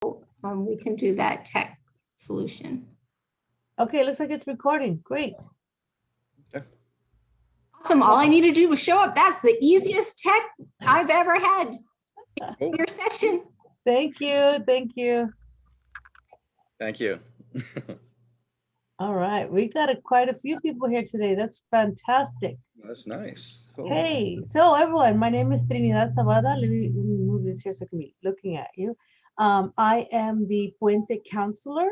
we can do that tech solution. Okay, looks like it's recording. Great. Okay. Awesome. All I need to do was show up. That's the easiest tech I've ever had Cool. for your session. Thank you. Thank you. Thank you. All right. We got quite a few people here today. That's fantastic. That's nice. Cool. Hey, so everyone, my name is Trinidad Sabada. Let me move this here so I can be looking at you. I am the Puente counselor,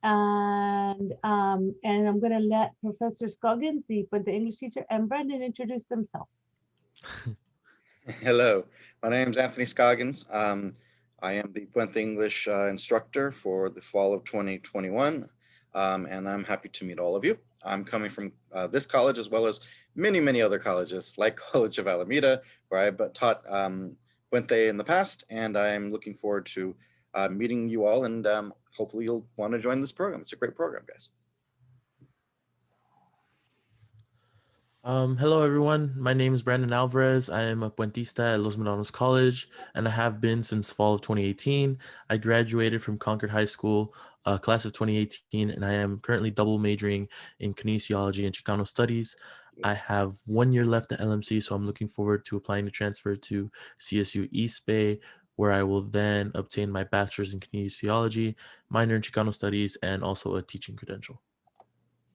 and I'm going to let Professor Scoggins, the Puente English teacher, and Brandon introduce themselves. Hello, my name is Anthony Scoggins. I am the Puente English instructor for the fall of 2021, and I'm happy to meet all of you. I'm coming from this college as well as many, many other colleges like College of Alameda, where I've taught Puente in the past, and I'm looking forward to meeting you all, and hopefully you'll want to join this program. It's a great program, guys. Hello, everyone. My name is Brandon Alvarez. I am a Puentista at Los Medanos College, and I have been since fall of 2018. I graduated from Concord High School, class of 2018, and I am currently double majoring in kinesiology and Chicano studies. I have 1 year left at LMC, so I'm looking forward to applying to transfer to CSU East Bay, where I will then obtain my bachelor's in kinesiology, minor in Chicano studies, and also a teaching credential.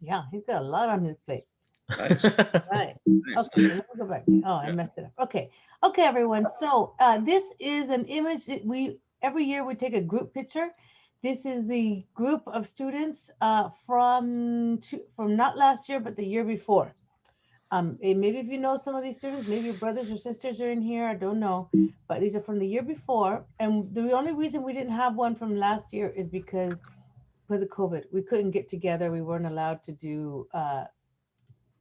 Yeah, he's got a lot on his plate. Nice. Right. Nice. Okay, let me go back. Oh, I messed it up. Okay. Okay, everyone. So this is an image that every year we take a group picture. This is the group of students from not last year, but the year before. And maybe if you know some of these students, maybe your brothers or sisters are in here, I don't know, but these are from the year before. And the only reason we didn't have one from last year is because of COVID. We couldn't get together. We weren't allowed to do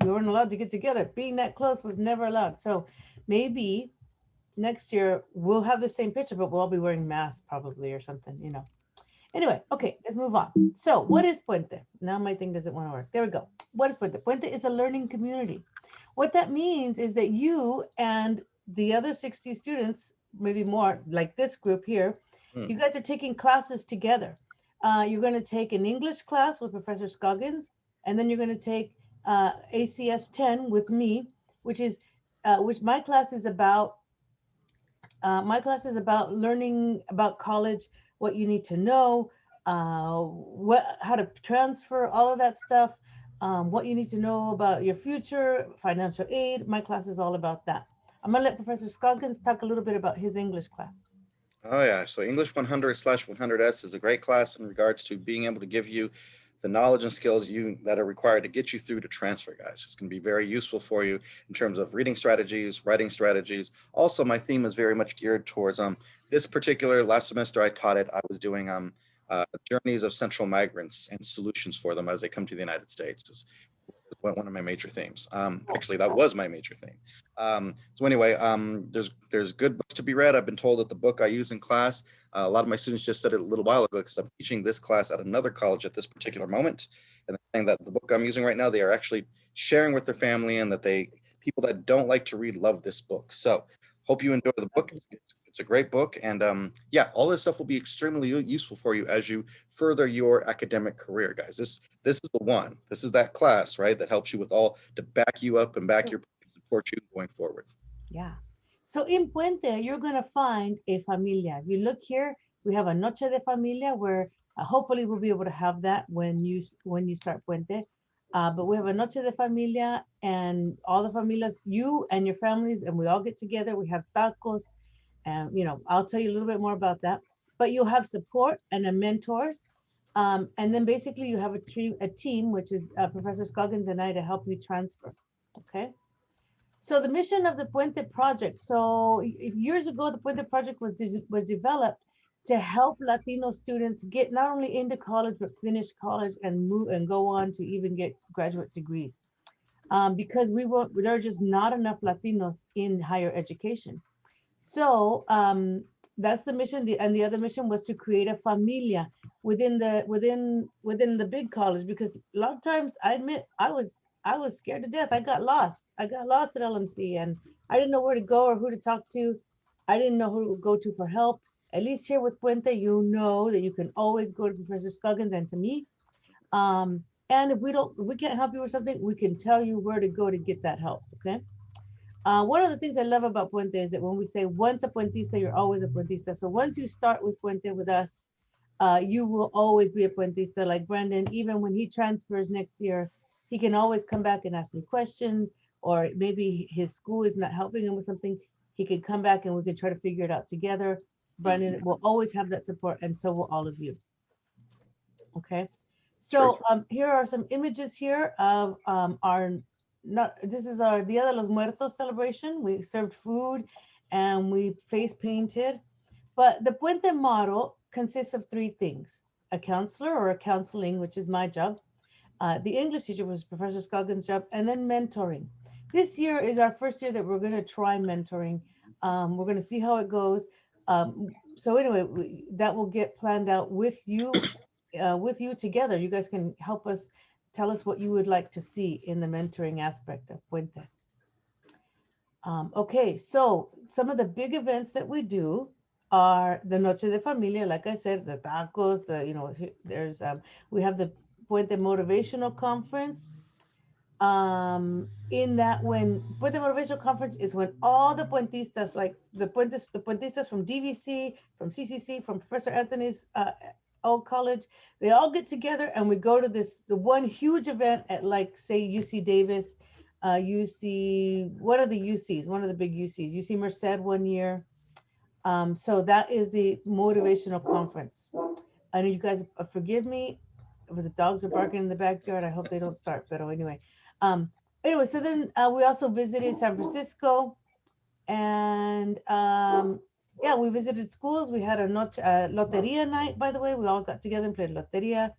we weren't allowed to get together. Being that close was never allowed. So maybe next year we'll have the same picture, but we'll all be wearing masks probably or something, you know. Anyway, okay, let's move on. So what is Puente? Now my thing doesn't want to work. There we go. What is Puente? Puente is a learning community. What that means is that you and the other 60 students, maybe more, like this group here, you guys are taking classes together. You're going to take an English class with Professor Scoggins, and then you're going to take ACS 10 with me, which my class is about. My class is about learning about college, what you need to know, how to transfer, all of that stuff, what you need to know about your future, financial aid. My class is all about that. I'm gonna let Professor Scoggins talk a little bit about his English class. Oh yeah, so English 100/100S is a great class in regards to being able to give you the knowledge and skills that are required to get you through to transfer, guys. It's going to be very useful for you in terms of reading strategies, writing strategies. Also, my theme is very much geared towards this particular last semester I taught it. I was doing journeys of central migrants and solutions for them as they come to the United States. Is one of my major themes. Actually, that was my major theme. So anyway, there's good books to be read. I've been told that the book I use in class, a lot of my students just said it a little while ago because I'm teaching this class at another college at this particular moment. And they're saying that the book I'm using right now, they are actually sharing with their family, and that people that don't like to read love this book. So hope you enjoy the book. It's a great book. And yeah, all this stuff will be extremely useful for you as you further your academic career, guys. This is the one. This is that class, right, that helps you with all to back you up and support you going forward. Yeah. So in Puente, you're going to find a familia. If you look here, we have a Noche de Familia where hopefully we'll be able to have that when you start Puente. But we have a Noche de Familia, and all the familias, you and your families, and we all get together. We have tacos. And, I'll tell you a little bit more about that, but you'll have support and mentors. And then basically you have a team, which is Professor Scoggins and I, to help you transfer. Okay. So the mission of the Puente project. So years ago, the Puente project was developed to help Latino students get not only into college, but finish college and move and go on to even get graduate degrees. Because there are just not enough Latinos in higher education. So that's the mission. And the other mission was to create a familia within the big college, because a lot of times I admit I was scared to death. I got lost at LMC, and I didn't know where to go or who to talk to. I didn't know who to go to for help. at least here with Puente, you know that you can always go to Professor Scoggins and to me. And if we can't help you with something, we can tell you where to go to get that help, okay? One of the things I love about Puente is that when we say once a Puentista, you're always a Puentista. So once you start with Puente with us, you will always be a Puentista. Like Brandon, even when he transfers next year, he can always come back and ask me questions, or maybe his school is not helping him with something. He can come back and we can try to figure it out together. Brandon will always have that support, and so will all of you. Okay. So here are some images here of this is our Dia de los Muertos celebration. We served food and we face painted. But the Puente model consists of three things: a counselor or a counseling, which is my job. The English teacher was Professor Scoggins' job, and then mentoring. This year is our first year that we're going to try mentoring. We're going to see how it goes. So anyway, that will get planned out with you together. You guys can help us, tell us what you would like to see in the mentoring aspect of Puente. Okay, so some of the big events that we do are the Noche de Familia, like I said, the tacos, there's we have the Puente Motivational Conference. In that, when Puente Motivational Conference is when all the Puentistas, like the Puentistas from DVC, from CCC, from Professor Anthony's old college, they all get together and we go to the one huge event at, like, say, UC Davis, what are the UCs? One of the big UCs, UC Merced one year. So that is the motivational conference. I know you guys forgive me, but the dogs are barking in the backyard. I hope they don't start, but anyway. So then we also visited San Francisco, and yeah, we visited schools. We had a loteria night, by the way. We all got together and played loteria.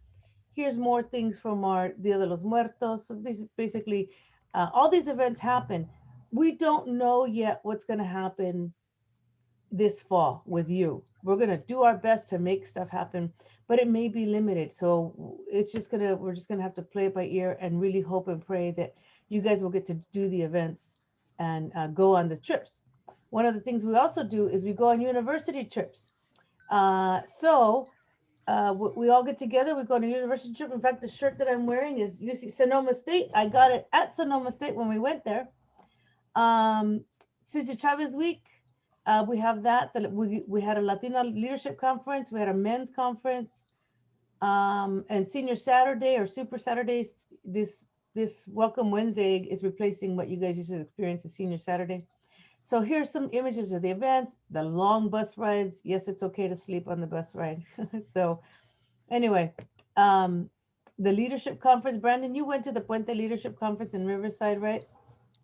Here's more things from our Dia de los Muertos. So basically, all these events happen. We don't know yet what's going to happen this fall with you. We're going to do our best to make stuff happen, but it may be limited. So we're just going to have to play it by ear and really hope and pray that you guys will get to do the events and go on the trips. One of the things we also do is we go on university trips. We all get together, we go on a university trip. In fact, the shirt that I'm wearing is UC Sonoma State. I got it at Sonoma State when we went there. Sister Chavez Week, we have that. We had a Latino leadership conference. We had a men's conference, and Senior Saturday or Super Saturdays. This Welcome Wednesday is replacing what you guys used to experience as Senior Saturday. So here's some images of the events, the long bus rides. Yes, it's okay to sleep on the bus ride. So anyway, the leadership conference. Brandon, you went to the Puente Leadership Conference in Riverside, right?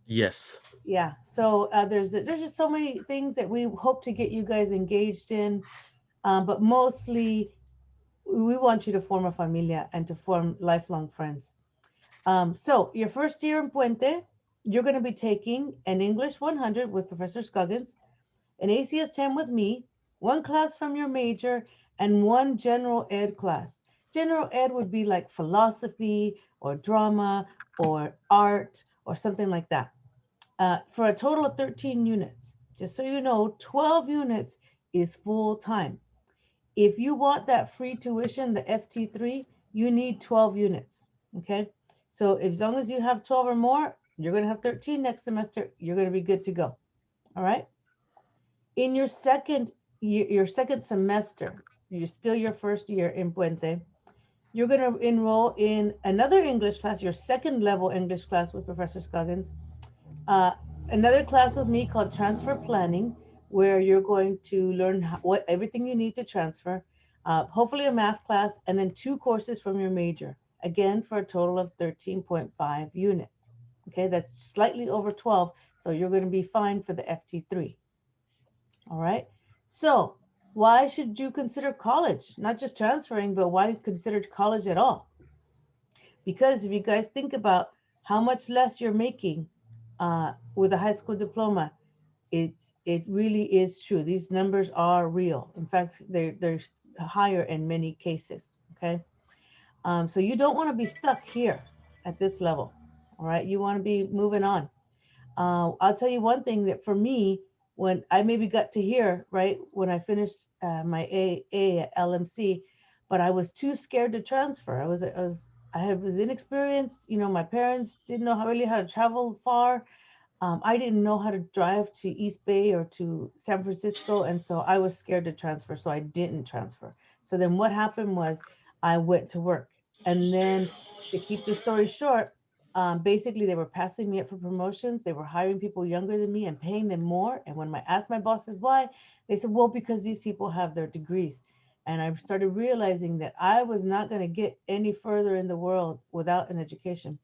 Yes. Yeah. So there's just so many things that we hope to get you guys engaged in, but mostly we want you to form a familia and to form lifelong friends. So your first year in Puente, you're going to be taking an English 100 with Professor Scoggins, an ACS 10 with me, one class from your major, and one general ed class. General ed would be like philosophy or drama or art or something like that, for a total of 13 units. Just so you know, 12 units is full time. If you want that free tuition, the FT3, you need 12 units, okay? So as long as you have 12 or more, you're going to have 13 next semester. You're going to be good to go. All right. In your second semester, you're still your first year in Puente. You're going to enroll in another English class, your second level English class with Professor Scoggins. Another class with me called Transfer Planning, where you're going to learn everything you need to transfer. Hopefully a math class, and then 2 courses from your major. Again, for a total of 13.5 units. Okay, that's slightly over 12, so you're going to be fine for the FT3. All right, so why should you consider college? Not just transferring, but why consider college at all? Because if you guys think about how much less you're making with a high school diploma, it really is true. These numbers are real. In fact, they're higher in many cases, okay? So you don't want to be stuck here at this level, all right? You want to be moving on. I'll tell you one thing, that for me, when I maybe got to hear, right, when I finished my A at LMC, but I was too scared to transfer. I was inexperienced. You know, my parents didn't know really how to travel far. I didn't know how to drive to East Bay or to San Francisco, and so I was scared to transfer, so I didn't transfer. So then what happened was I went to work, and then to keep the story short, basically they were passing me up for promotions. They were hiring people younger than me and paying them more. And when I asked my bosses why, they said, well, because these people have their degrees. And I started realizing that I was not going to get any further in the world without an education.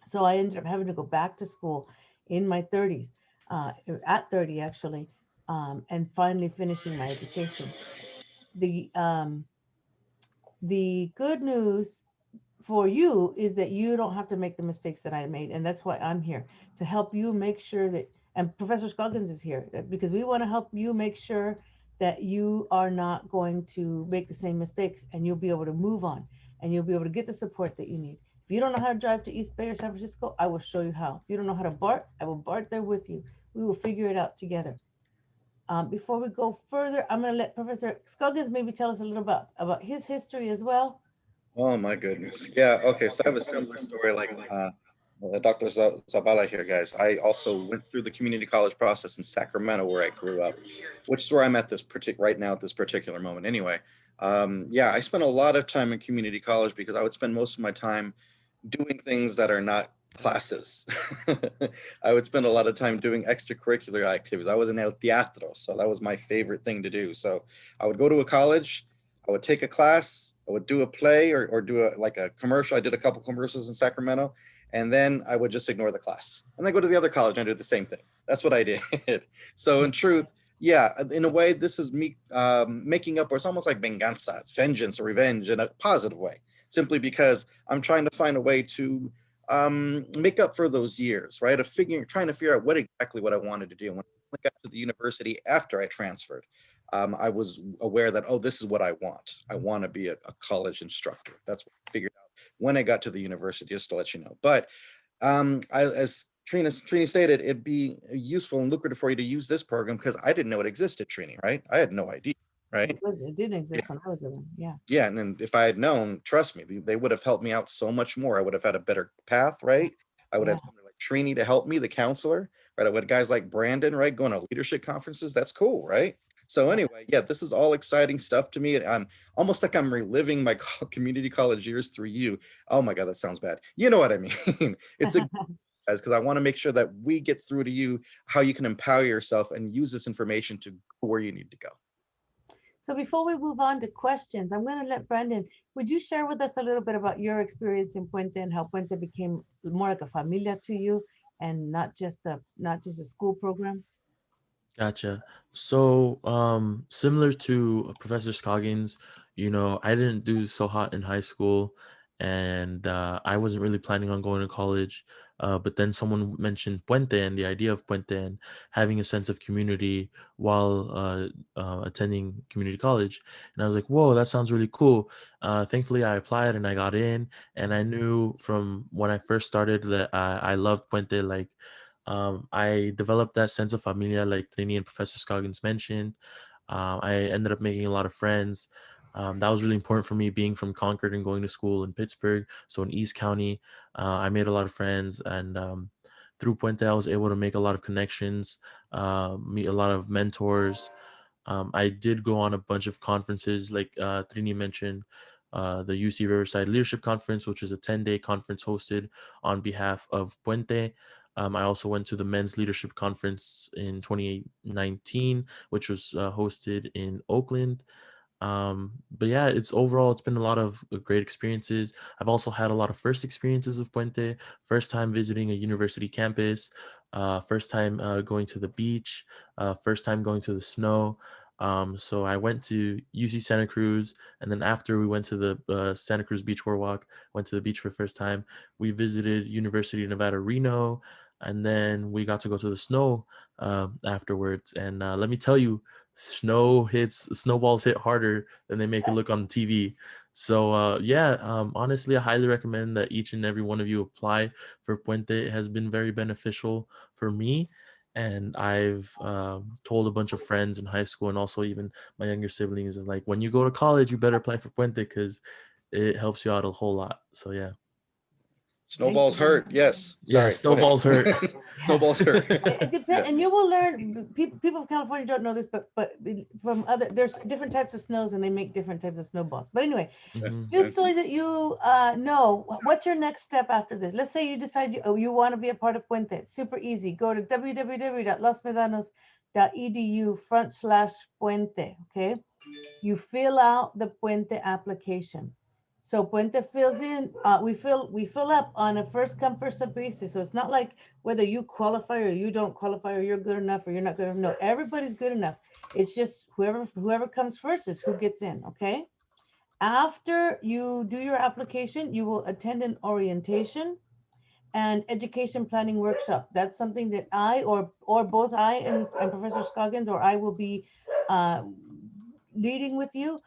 So I ended up having to go back to school in my 30s, at 30 actually, and finally finishing my education. The um, the good news for you is that you don't have to make the mistakes that I made, and that's why I'm here to help you make sure that. And Professor Scoggins is here because we want to help you make sure that you are not going to make the same mistakes, and you'll be able to move on, and you'll be able to get the support that you need. If you don't know how to drive to East Bay or San Francisco, I will show you how. If you don't know how to BART, I will BART there with you. We will figure it out together. Before we go further, I'm going to let Professor Scoggins maybe tell us a little about his history as well. Oh my goodness. Yeah. Okay. So I have a similar story like Dr. Zabala here, guys. I also went through the community college process in Sacramento, where I grew up, which is where I'm at this right now at this particular moment. Anyway, yeah, I spent a lot of time in community college because I would spend most of my time doing things that are not classes. I would spend a lot of time doing extracurricular activities. I was in el teatro, so that was my favorite thing to do. So I would go to a college, I would take a class, I would do a play or do like a commercial. I did a couple commercials in Sacramento, and then I would just ignore the class. And then go to the other college and I do the same thing. That's what I did. So in truth, yeah, in a way, this is me making up, or it's almost like venganza, it's vengeance or revenge in a positive way, simply because I'm trying to find a way to make up for those years, right? Trying to figure out what I wanted to do. When I got to the university after I transferred, I was aware that, oh, this is what I want. I want to be a college instructor. That's what I figured out when I got to the university, just to let you know. But as Trini stated, it'd be useful and lucrative for you to use this program because I didn't know it existed, Trini, right? I had no idea, right? It didn't Yeah. exist when I was there. Yeah. Yeah, and then if I had known, trust me, they would have helped me out so much more. I would have had a better path, right? I would Yeah. have somebody like Trini to help me, the counselor, right? I would have guys like Brandon, right, going to leadership conferences. That's cool, right? So anyway, yeah, this is all exciting stuff to me. I'm almost like I'm reliving my community college years through you. Oh my God, that sounds bad. You know what I mean? It's a guys, because I want to make sure that we get through to you how you can empower yourself and use this information to go where you need to go. So before we move on to questions, I'm going to let Brandon, would you share with us a little bit about your experience in Puente and how Puente became more like a familia to you and not just a school program? Gotcha. So, similar to Professor Scoggins, I didn't do so hot in high school, and I wasn't really planning on going to college. But then someone mentioned Puente and the idea of Puente and having a sense of community while attending community college. And I was like, whoa, that sounds really cool. Thankfully, I applied and I got in, and I knew from when I first started that I loved Puente. Like, I developed that sense of familia, like Trini and Professor Scoggins mentioned. I ended up making a lot of friends. That was really important for me, being from Concord and going to school in Pittsburgh, so in East County. I made a lot of friends, and through Puente, I was able to make a lot of connections, meet a lot of mentors. I did go on a bunch of conferences, like Trini mentioned, the UC Riverside Leadership Conference, which is a 10-day conference hosted on behalf of Puente. I also went to the Men's Leadership Conference in 2019, which was hosted in Oakland. But yeah, it's been a lot of great experiences. I've also had a lot of first experiences of Puente, first time visiting a university campus, first time going to the beach, first time going to the snow. So I went to UC Santa Cruz, and then after we went to the Santa Cruz Beach Boardwalk, went to the beach for the first time. We visited University of Nevada, Reno, and then we got to go to the snow afterwards. And let me tell you, snowballs hit harder than they make it look on TV. So honestly, I highly recommend that each and every one of you apply for Puente. It has been very beneficial for me, And I've told a bunch of friends in high school and also even my younger siblings, and like, when you go to college, you better apply for Puente because it helps you out a whole lot. So yeah. Snowballs hurt. Yes. Yeah, Sorry. Go ahead. snowballs hurt. Snowballs hurt. It depends, and you will learn. People of California don't know this, but from other, there's different types of snows, and they make different types of snowballs. But anyway, Mhm. just so that you know, what's your next step after this? Let's say you decide you want to be a part of Puente. It's super easy. Go to www.losmedanos.edu/Puente. Okay, you fill out the Puente application. So Puente fills in, we fill up on a first come first served basis. So it's not like whether you qualify or you don't qualify or you're good enough or you're not good enough. No, everybody's good enough. It's just whoever comes first is who gets in. Okay. After you do your application, you will attend an orientation and education planning workshop. That's something that I or both I and Professor Scoggins or I will be leading with you.